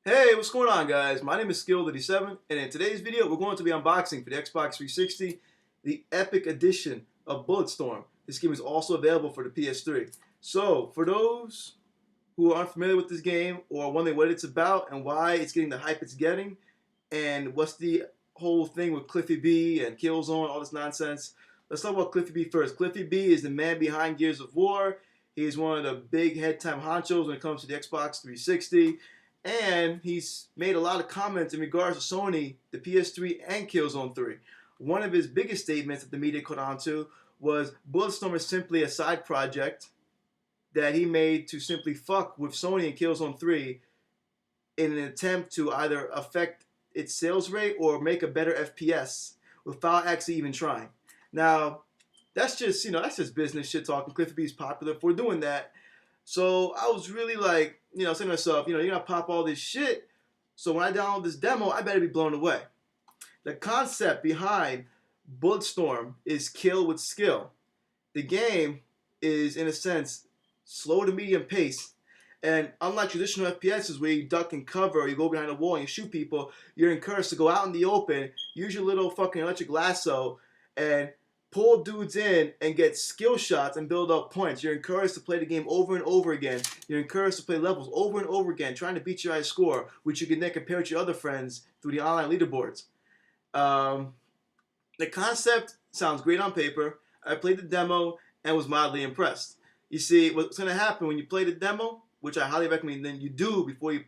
Hey, what's going on, guys? My name is Skill87, and in today's video, we're going to be unboxing for the Xbox 360 the Epic Edition of Bulletstorm. This game is also available for the PS3. So, for those who are unfamiliar with this game or wondering what it's about and why it's getting the hype it's getting, and what's the whole thing with Cliffy B and Killzone, all this nonsense, let's talk about Cliffy B first. Cliffy B is the man behind Gears of War. He's one of the big head time honchos when it comes to the Xbox 360. And he's made a lot of comments in regards to Sony, the PS3, and Killzone 3. One of his biggest statements that the media caught on to was Bulletstorm is simply a side project that he made to simply fuck with Sony and Killzone 3 in an attempt to either affect its sales rate or make a better FPS without actually even trying. Now, that's just business shit talking. Cliffy B is popular for doing that. So I was really like, saying to myself, you're gonna pop all this shit. So when I download this demo, I better be blown away. The concept behind Bulletstorm is kill with skill. The game is, in a sense, slow to medium pace. And unlike traditional FPSs where you duck and cover or you go behind a wall and you shoot people, you're encouraged to go out in the open, use your little fucking electric lasso, and pull dudes in and get skill shots and build up points. You're encouraged to play the game over and over again. You're encouraged to play levels over and over again, trying to beat your high score, which you can then compare to your other friends through the online leaderboards. The concept sounds great on paper. I played the demo and was mildly impressed. You see, what's going to happen when you play the demo, which I highly recommend then you do before you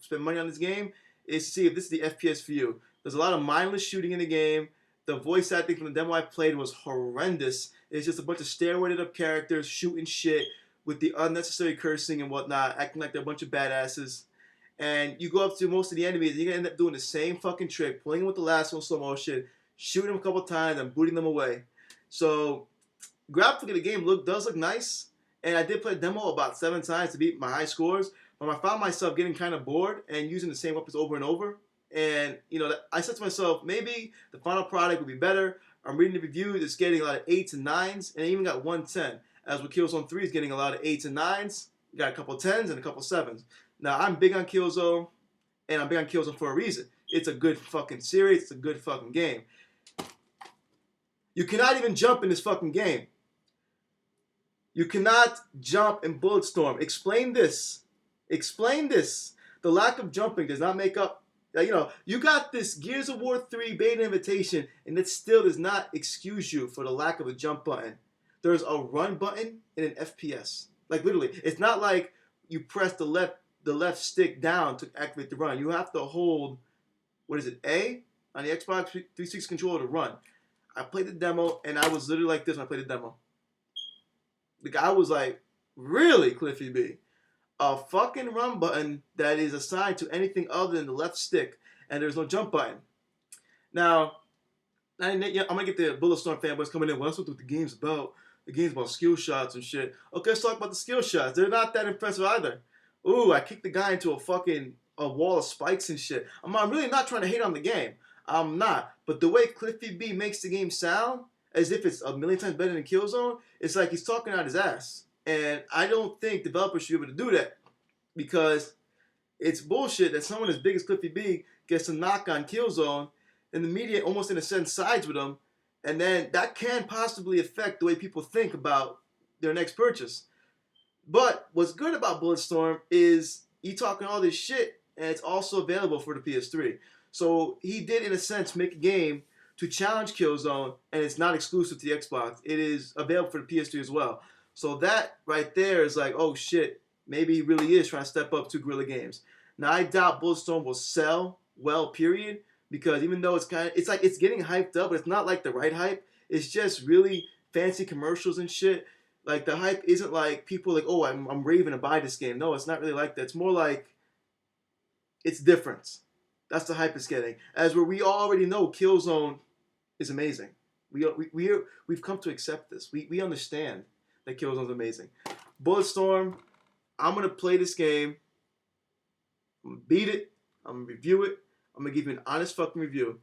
spend money on this game, is to see if this is the FPS for you. There's a lot of mindless shooting in the game. The voice acting from the demo I played was horrendous. It's just a bunch of steroided up characters shooting shit with the unnecessary cursing and whatnot, acting like they're a bunch of badasses. And you go up to most of the enemies, and you're gonna end up doing the same fucking trick, pulling them with the last one slow motion, shooting them a couple times, and booting them away. So, graphically, the game does look nice, and I did play the demo about 7 times to beat my high scores. But I found myself getting kind of bored and using the same weapons over and over. And, I said to myself, maybe the final product would be better. I'm reading the reviews, it's getting a lot of 8s and 9s, and I even got 110. As with Killzone 3 is getting a lot of 8s and 9s, you got a couple 10s and a couple 7s. Now, I'm big on Killzone, and I'm big on Killzone for a reason. It's a good fucking series, it's a good fucking game. You cannot even jump in this fucking game. You cannot jump in Bulletstorm. Explain this. Explain this. The lack of jumping does not make up. You got this Gears of War 3 beta invitation, and it still does not excuse you for the lack of a jump button. There's a run button in an FPS. Like, literally. It's not like you press the left stick down to activate the run. You have to hold, A on the Xbox 360 controller to run. I played the demo, and I was literally like this when I played the demo. The guy was like, really, Cliffy B? A fucking run button that is assigned to anything other than the left stick, and there's no jump button. Now, I'm gonna get the Bulletstorm fanboys coming in. Well, that's what the game's about. The game's about skill shots and shit. Okay, let's talk about the skill shots. They're not that impressive either. Ooh, I kicked the guy into a wall of spikes and shit. I'm really not trying to hate on the game. I'm not. But the way Cliffy B makes the game sound, as if it's a million times better than Killzone, it's like he's talking out his ass. And I don't think developers should be able to do that, because it's bullshit that someone as big as Cliffy B gets a knock on Killzone, and the media almost in a sense sides with him, and then that can possibly affect the way people think about their next purchase. But what's good about Bulletstorm is he talking all this shit, and it's also available for the PS3. So he did, in a sense, make a game to challenge Killzone, and it's not exclusive to the Xbox. It is available for the PS3 as well. So that right there is like, oh shit, maybe he really is trying to step up to Guerrilla Games. Now, I doubt Bulletstorm will sell well, period, because even though it's getting hyped up, but it's not like the right hype. It's just really fancy commercials and shit. Like, the hype isn't like people like, oh, I'm raving to buy this game. No, it's not really like that. It's more like it's different. That's the hype it's getting. As where we already know Killzone is amazing. We've come to accept this. We understand that Killzone's amazing. Bulletstorm, I'm going to play this game. I'm going to beat it. I'm going to review it. I'm going to give you an honest fucking review.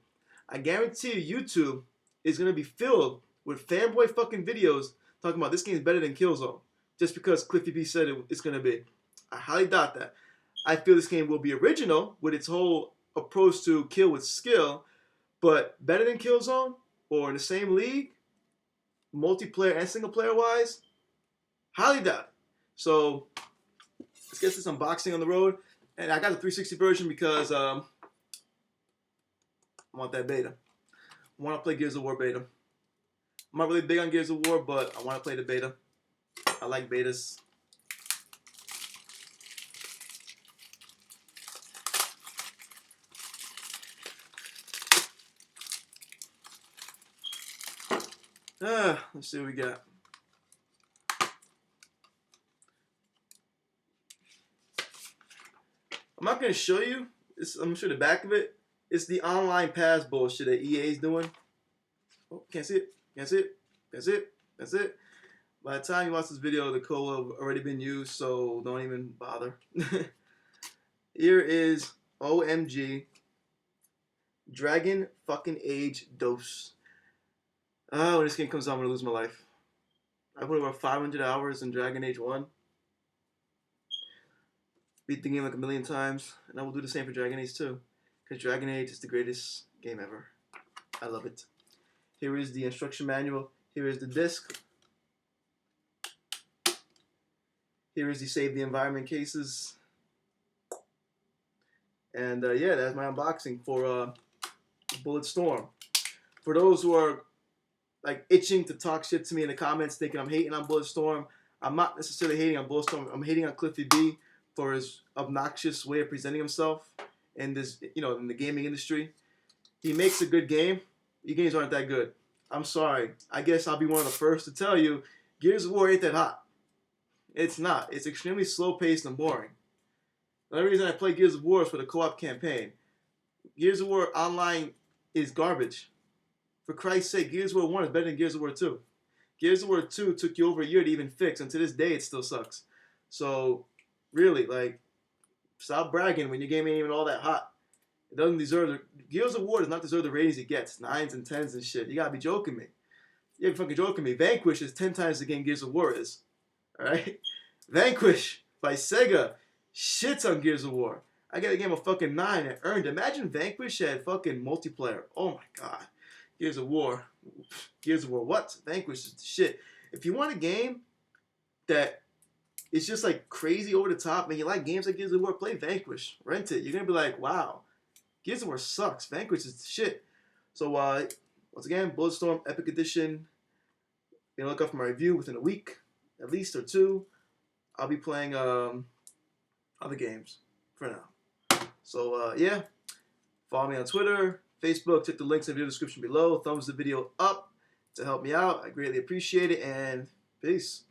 I guarantee you YouTube is going to be filled with fanboy fucking videos talking about this game is better than Killzone just because Cliffy B said it's going to be. I highly doubt that. I feel this game will be original with its whole approach to kill with skill, but better than Killzone or in the same league, multiplayer and single player wise, highly doubt it. So let's get this unboxing on the road. And I got the 360 version because I want that beta. I want to play Gears of War beta. I'm not really big on Gears of War, but I want to play the beta. I like betas. Let's see what we got. I'm not going to show you. I'm going to show the back of it. It's the online pass bullshit that EA is doing. Oh, can't see it. Can't see it. Can't see it. That's it. By the time you watch this video, the code will have already been used, so don't even bother. Here is OMG Dragon fucking Age Dose. Oh, when this game comes out, I'm going to lose my life. I put over 500 hours in Dragon Age 1. Beat the game like a million times, and I will do the same for Dragon Age 2. Because Dragon Age is the greatest game ever. I love it. Here is the instruction manual. Here is the disc. Here is the save the environment cases. And yeah, that's my unboxing for Bulletstorm. For those who are like itching to talk shit to me in the comments thinking I'm hating on Bulletstorm, I'm not necessarily hating on Bulletstorm. I'm hating on Cliffy B for his obnoxious way of presenting himself in this, in the gaming industry. He makes a good game. Your games aren't that good. I'm sorry. I guess I'll be one of the first to tell you, Gears of War ain't that hot. It's not. It's extremely slow-paced and boring. The only reason I play Gears of War is for the co-op campaign. Gears of War Online is garbage. For Christ's sake, Gears of War 1 is better than Gears of War 2. Gears of War 2 took you over a year to even fix, and to this day, it still sucks. So, really, like, stop bragging when your game ain't even all that hot. It doesn't deserve the... Gears of War does not deserve the ratings it gets. 9s and 10s and shit. You gotta be joking me. You're fucking joking me. Vanquish is 10 times the game Gears of War is. Alright? Vanquish by Sega shits on Gears of War. I got a game of fucking 9 and earned. Imagine Vanquish had fucking multiplayer. Oh my god. Gears of War. Gears of War what? Vanquish is the shit. If you want a game that is just like crazy over the top and you like games like Gears of War, play Vanquish. Rent it. You're gonna be like, wow. Gears of War sucks. Vanquish is the shit. So once again, Bulletstorm Epic Edition. Be on the lookout for my review within a week, at least, or 2. I'll be playing other games for now. So yeah, follow me on Twitter, Facebook. Check the links in the video description below. Thumbs the video up to help me out. I greatly appreciate it, and peace.